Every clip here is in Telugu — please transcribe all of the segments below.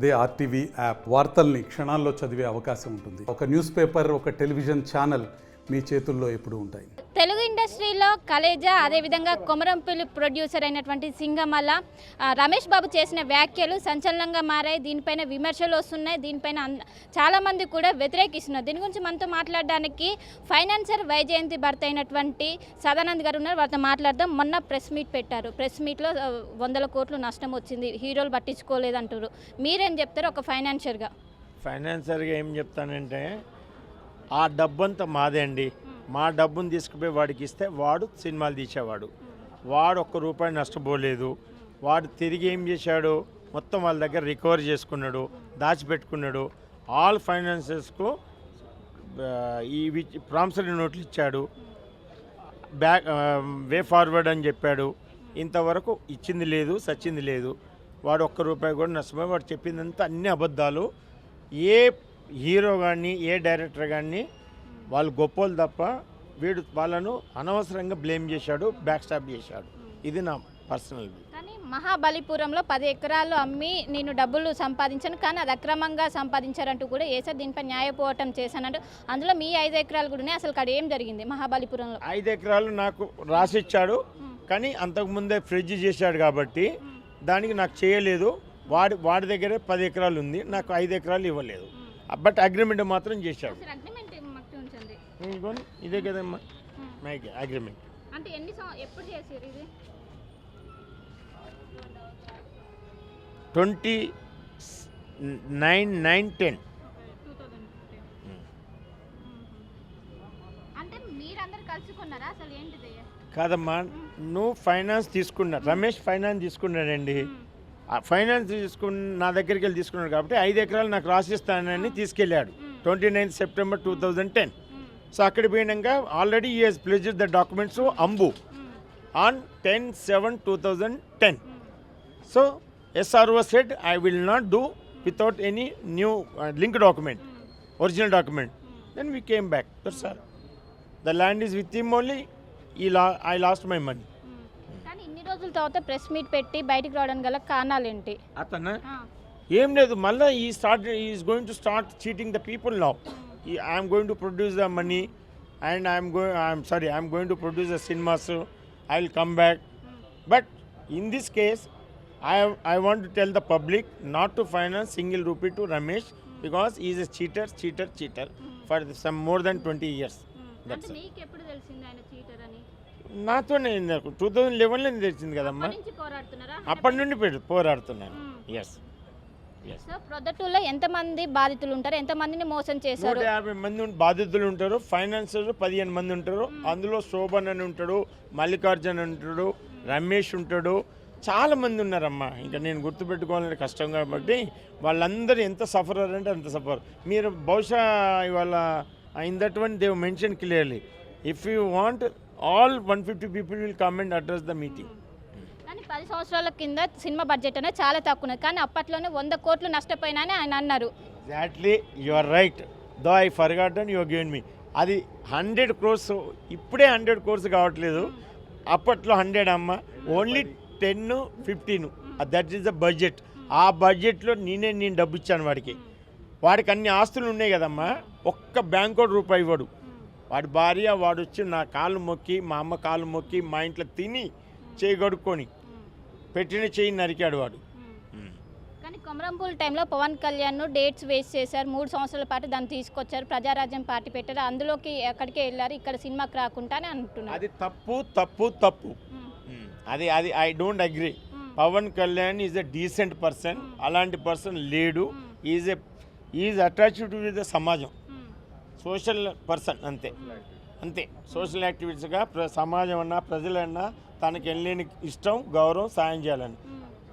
అదే ఆర్టీవీ యాప్ వార్తల్ని క్షణాల్లో చదివే అవకాశం ఉంటుంది. ఒక న్యూస్ పేపర్, ఒక టెలివిజన్ ఛానల్ మీ చేతుల్లో ఎప్పుడూ ఉంటాయి. తెలుగు ఇండస్ట్రీలో కలేజా, అదేవిధంగా కొమరంపల్లి ప్రొడ్యూసర్ అయినటువంటి సింగమల్ల రమేష్ బాబు చేసిన వ్యాఖ్యలు సంచలనంగా మారాయి. దీనిపైన విమర్శలు వస్తున్నాయి. దీనిపైన చాలామంది కూడా వ్యతిరేకిస్తున్నారు. దీని గురించి మనతో మాట్లాడడానికి ఫైనాన్సర్ వైజయంతి భర్త అయినటువంటి సదానంద్ గారు ఉన్నారు. వారితో మాట్లాడదాం. మొన్న ప్రెస్ మీట్ పెట్టారు. ప్రెస్ మీట్లో 100 కోట్లు నష్టం వచ్చింది, హీరోలు పట్టించుకోలేదు అంటారు. మీరేం చెప్తారు ఒక ఫైనాన్షియర్గా? ఫైనాన్సర్గా ఏం చెప్తానంటే, ఆ డబ్బంతా మాదే అండి. మా డబ్బును తీసుకుపోయి వాడికి ఇస్తే వాడు సినిమాలు తీసేవాడు. వాడు ₹1 నష్టపోలేదు. వాడు తిరిగి ఏం చేశాడు, మొత్తం వాళ్ళ దగ్గర రికవర్ చేసుకున్నాడు, దాచిపెట్టుకున్నాడు. ఆల్ ఫైనాన్సర్స్కు ఈ ప్రామిసరీ నోట్లు ఇచ్చాడు, వే ఫార్వర్డ్ అని చెప్పాడు. ఇంతవరకు ఇచ్చింది లేదు, సచ్చింది లేదు. వాడు ₹1 కూడా నష్టపోయి వాడు చెప్పిందంతా అన్ని అబద్ధాలు. ఏ హీరో కానీ ఏ డైరెక్టర్ కానీ వాళ్ళు గొప్పలు తప్ప వీడు వాళ్ళను అనవసరంగా బ్లేమ్ చేశాడు, బ్యాక్ స్టాప్ చేశాడు. ఇది నా పర్సనల్ వ్యూ. కానీ మహాబలిపురంలో 10 ఎకరాలు అమ్మి నేను డబ్బులు సంపాదించాను, కానీ అది అక్రమంగా సంపాదించారంటూ కూడా వేసారు. దీనిపై న్యాయ పోరాటం చేశానంటూ అందులో మీ 5 ఎకరాలు కూడా అసలు అక్కడ ఏం జరిగింది మహాబలిపురంలో? 5 ఎకరాలు నాకు రాసిచ్చాడు, కానీ అంతకుముందే ఫ్రిడ్జ్ చేశాడు కాబట్టి దానికి నాకు చేయలేదు. వాడి దగ్గరే 10 ఎకరాలు ఉంది, నాకు 5 ఎకరాలు ఇవ్వలేదు. బట్ అగ్రిమెంట్ మాత్రం చేశాడు. ఇదే కదమ్మా అగ్రిమెంట్. అంటే ఎప్పుడు చేశారు ఇది? 29/9/10. అంటే మీరందరూ కలుసుకున్నారా అసలు ఏంటిది? కాదమ్మా, నువ్వు ఫైనాన్స్ తీసుకున్నా, రమేష్ ఫైనాన్స్ తీసుకున్నాడండి. ఫైనాన్స్ నా దగ్గరికి వెళ్ళి తీసుకున్నాడు కాబట్టి 5 ఎకరాలు నాకు రాసిస్తానని తీసుకెళ్ళాడు 29 September 2010. సో అక్కడికి పోయినాక ఆల్రెడీ ఈ హెస్ ప్లేజ్డ్ ద డాక్యుమెంట్స్ అంబు on 10/7/2010. So SRO said I will not do without any new link document, original document. Then we came back. That's all. The land is with him only. I lost my money. రోజుల తర్వాత ప్రెస్ మీట్ పెట్టి బయటికి రావడానికి గల కారణాలు ఏంటి? అతను ఏం లేదు, మళ్ళీ is going to start cheating the people now. I'm going to produce the money and I'm going to produce the cinemas. I will come back. But in this case I want to tell the public not to finance single rupee to Ramesh because he is a cheater for some more than 20 years. That's it. మీకు ఎప్పుడు తెలిసింది ఆయన చీటర్ అని? నాతోనే 2011లో తెలిసింది కదమ్మా. అప్పటి నుండి పోరాడుతున్నాను. ఎస్. సో ప్రొడక్టులో ఎంతమంది బాధితులు ఉంటారు, ఎంతమందిని మోసం చేశారు? 150 మంది బాధితులు ఉంటారు. ఫైనాన్సర్లు 15 మంది ఉంటారు. అందులో శోభన్ అని ఉంటాడు, మల్లికార్జున్ ఉంటాడు, రమేష్ ఉంటాడు, చాలా మంది ఉన్నారమ్మా. ఇంకా నేను గుర్తుపెట్టుకోవాలంటే కష్టం కాబట్టి వాళ్ళందరూ ఎంత సఫర్ అంటే అంత సఫర్. మీరు బహుశా ఇవాళ in that one they mention clearly, if you want all 150 people will come and address the meeting. కానీ 10 సంవత్సరాల కింద సినిమా బడ్జెట్ అనేది చాలా తక్కువ, కానీ అప్పట్లోనే 100 కోట్లు నష్టపోయినాయని ఆయన అన్నారు. Exactly, you are right. Though I forgotten, you given me. అది 100 crores. ఇప్పుడే 100 crores కావట్లేదు, అప్పట్లో 100 అమ్మ. Only 10-15 that is the budget. ఆ బడ్జెట్లో నేను డబ్బు ఇచ్చాను వాడికి అన్ని ఆస్తులు ఉన్నాయి కదమ్మా. ఒక్క బ్యాంక్ ₹1 ఇవ్వడు. వాడి భార్య వాడు వచ్చి నా కాళ్ళు మొక్కి, మా అమ్మ కాళ్ళు మొక్కి, మా ఇంట్లో తిని చేయి కడుక్కొని పెట్టిన చేయి నరికాడు వాడు. కానీ కొమరంపూల్ టైంలో పవన్ కళ్యాణ్ డేట్స్ వేస్ట్ చేశారు. 3 సంవత్సరాల పాటు దాన్ని తీసుకొచ్చారు, ప్రజారాజ్యం పార్టీ పెట్టారు, అందులోకి ఎక్కడికే వెళ్ళారు, ఇక్కడ సినిమాకి రాకుండా అని అంటున్నారు. అది తప్పు. అది I don't agree. Pawan Kalyan is a decent person. అలాంటి పర్సన్ లేడు. ఈజ్ అట్రాక్టివ్ టు ద సమాజం, సోషల్ పర్సన్. అంతే సోషల్ యాక్టివిటీస్గా సమాజం అన్నా ప్రజలన్నా తనకి వెళ్ళలేని ఇష్టం, గౌరవం, సాయం చేయాలని.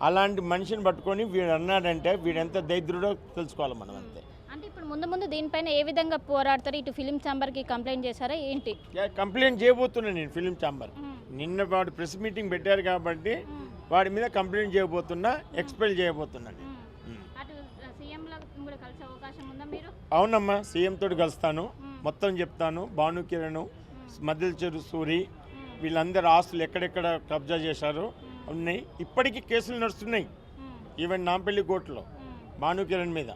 అలాంటి మనిషిని పట్టుకొని వీడు అన్నాడంటే వీడెంత దరిద్రుడో తెలుసుకోవాలి మనం. అంతే. అంటే ఇప్పుడు ముందు దీనిపైన ఏ విధంగా పోరాడతారు? ఇటు ఫిలిం ఛాంబర్కి కంప్లైంట్ చేశారా ఏంటి? కంప్లైంట్ చేయబోతున్నాను నేను ఫిలిం ఛాంబర్. నిన్న వాడు ప్రెస్ మీటింగ్ పెట్టారు కాబట్టి వాడి మీద కంప్లైంట్ చేయబోతున్నా, ఎక్స్పెల్ చేయబోతున్నాను. అవునమ్మా, సీఎం తోటి కలుస్తాను, మొత్తం చెప్తాను. భానుకిరణ్, మధ్యల చెరు సూరి, వీళ్ళందరూ ఆస్తులు ఎక్కడెక్కడ కబ్జా చేశారో ఉన్నాయి. ఇప్పటికీ కేసులు నడుస్తున్నాయి ఈవెన్ నాంపల్లి కోర్టులో. భానుకిరణ్ మీద.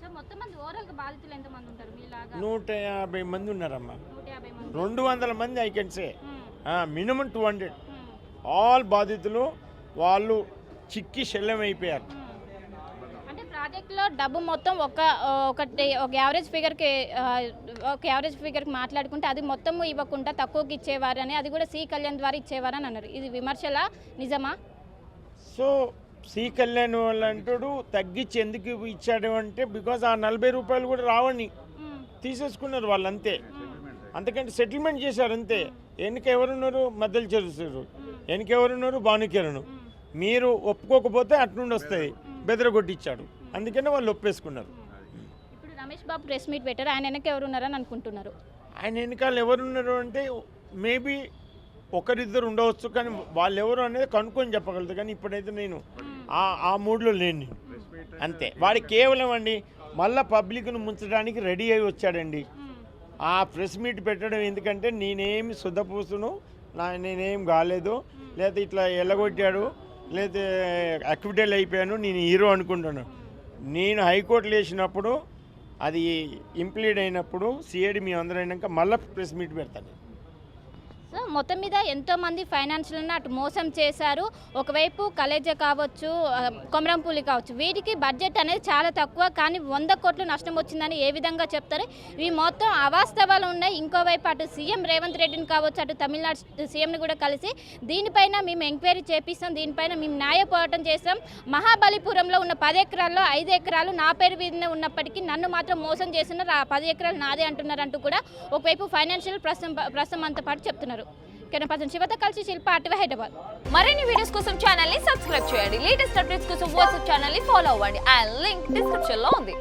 సో మొత్తం మంది ఓవరాల్గా బాధితులు ఎంతమంది ఉంటారు మీలాగా? 150 మంది ఉన్నారమ్మా. 150 మంది. 200 మంది I can say, minimum 200. All బాధితులు వాళ్ళు చిక్కి శల్యం అయిపోయారు. అంటే ప్రాజెక్ట్లో డబ్బు మొత్తం ఒక యావరేజ్ ఫిగర్కి మాట్లాడుకుంటే అది మొత్తం ఇవ్వకుండా తక్కువకి ఇచ్చేవారని, అది కూడా సి కళ్యాణ్ ద్వారా ఇచ్చేవారని అన్నారు. ఇది విమర్శలా నిజమా? సో సి కళ్యాణ్ వాళ్ళు అంటాడు తగ్గించి ఎందుకు ఇచ్చాడు అంటే బికాజ్ ఆ 40 రూపాయలు కూడా రావని తీసేసుకున్నారు వాళ్ళు అంతే. అంతకంటే సెటిల్మెంట్ చేశారు అంతే. వెనుక ఎవరున్నారు? మద్దలు చేస్తారు. వెనుక ఎవరున్నారు? భానుకిరణ్. మీరు ఒప్పుకోకపోతే అట్నుండి వస్తాయి, బెదరగొట్టిచ్చాడు. అందుకనే వాళ్ళు ఒప్పేసుకున్నారు. ఇప్పుడు రమేష్ బాబు ప్రెస్ మీట్ పెట్టారు, ఆయన వెనక ఎవరు ఉన్నారని అనుకుంటున్నారు? ఆయన వెనకాల ఎవరున్నారు అంటే మేబీ ఒకరిద్దరు ఉండవచ్చు, కానీ వాళ్ళు ఎవరు అనేది కనుక్కొని చెప్పగలుగుతారు. కానీ ఇప్పుడైతే నేను ఆ మూడ్లో లేను అంతే. వాడు కేవలం అండి మళ్ళీ పబ్లిక్ను ముంచడానికి రెడీ అయి వచ్చాడండి. ఆ ప్రెస్ మీట్ పెట్టడం ఎందుకంటే నేనేమి శుద్ధపూసును, నేనేం కాలేదు, లేదా ఇట్లా ఎల్లగొట్టాడు, లేదా అక్విటల్ అయిపోయాను, నేను హీరో అనుకుంటున్నాను. నేను హైకోర్టులో వేసినప్పుడు అది ఇంప్లీడ్ అయినప్పుడు సిఐడి మీ అందరూ అయినాక మళ్ళీ ప్రెస్ మీట్ పెడతాను. సో మొత్తం మీద ఎంతోమంది ఫైనాన్షియల్ని అటు మోసం చేశారు. ఒకవైపు కలేజా కావచ్చు, కొమరంపూలి కావచ్చు, వీటికి బడ్జెట్ అనేది చాలా తక్కువ, కానీ 100 కోట్లు నష్టం వచ్చిందని ఏ విధంగా చెప్తారు? ఇవి మొత్తం అవాస్తవాలు ఉన్నాయి. ఇంకోవైపు అటు సీఎం రేవంత్ రెడ్డిని కావచ్చు, అటు తమిళనాడు సీఎంని కూడా కలిసి దీనిపైన మేము ఎంక్వైరీ చేపిస్తాం, దీనిపైన మేము న్యాయ పోరాటం చేస్తాం. మహాబలిపురంలో ఉన్న 10 ఎకరాల్లో 5 ఎకరాలు నా పేరు మీదనే ఉన్నప్పటికీ నన్ను మాత్రం మోసం చేస్తున్నారు, ఆ 10 ఎకరాలు నాదే అంటున్నారంటూ కూడా ఒకవైపు ఫైనాన్షియల్ ప్రస్తుతం అంతా పాటు చెప్తున్నారు. కెనపర్సన్ శివతో కలిసి శిల్ప అటువ హైదరాబాద్. మరిన్ని వీడియోస్ కోసం ఛానల్ ని సబ్స్క్రైబ్ చేయండి. లేటెస్ట్ అప్డేట్స్ కోసం వాట్సాప్ ఛానల్ ని ఫాలో అవ్వండి. ఆ లింక్ డిస్క్రిప్షన్ లో ఉంది.